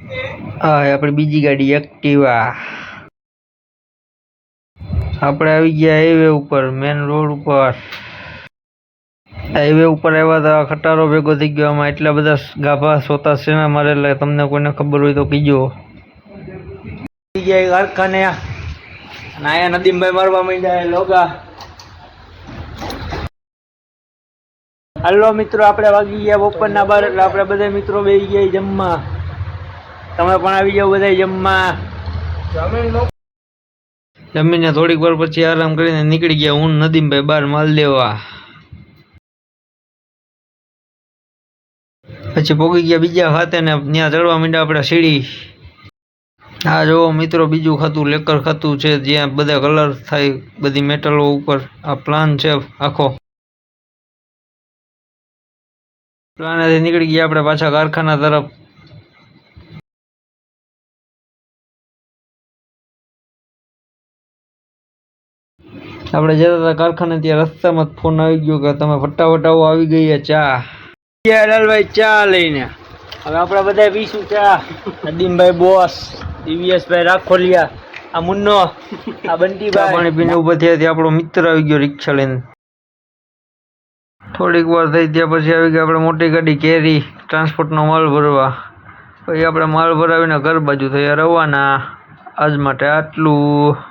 હા આપણી બીજી ગાડી એક્ટિવા. આપણે આવી ગયા હાઈવે ઉપર, મેન રોડ ઉપર. હાઈવે ઉપર આવ્યા હતા, ખટારો ભેગો થઈ ગયો. આમાં એટલા બધા ગાભા સોતા શેના મારેલા, તમને કોઈને ખબર હોય તો કીજો. આવી ગયા કારખાને અને આયા નદીમભાઈ મારવા માંડ્યા લોગા. હાલો મિત્રો, આપણે વાગી ગયા બપોરના 12 એટલે આપણે બધા મિત્રો બેસી ગયા જમવા. તમે પણ આવી જાવ બધા જમવા. જમીને થોડીક વાર પછી આરામ કરીને નીકળી ગયા હું નદીમભાઈ બહાર માલ દેવા. પછી પોગી ગયા બીજા ખાતે ને ત્યાં ચડવા માંડ્યા આપણે સીડી. આ જો મિત્રો બીજું ખાતું લેકર ખાતું છે જ્યાં બધા કલર થાય બધી મેટલો ઉપર. આ પ્લાન છે આખો. પ્લાનેથી નીકળી ગયા આપણે પાછા કારખાના તરફ. આપણે જતા હતા કારખાને ત્યાં રસ્તામાં ફોન આવી ગયો કે તમે ફટાફટ આવો, આવી ગઈ ચા. લાલભાઈ ચા લઈને. હવે આપણે બધા પીશું ચા. નદીમભાઈ બોસ, દિવ્યેશભાઈ રાખોલિયા, આ મુન્નો, આ બંટીભાઈ. પાણી પીને ઉભા થયા ત્યાં આપણો મિત્ર આવી ગયો રિક્ષા લઈને. થોડીક વાર થઈ ત્યાં પછી આવી ગયા આપણે મોટી ગાડી કેરી ટ્રાન્સપોર્ટનો માલ ભરવા. પછી આપણે માલ ભરાવીને ઘર બાજુ થયા રવાના. આજ માટે આટલું.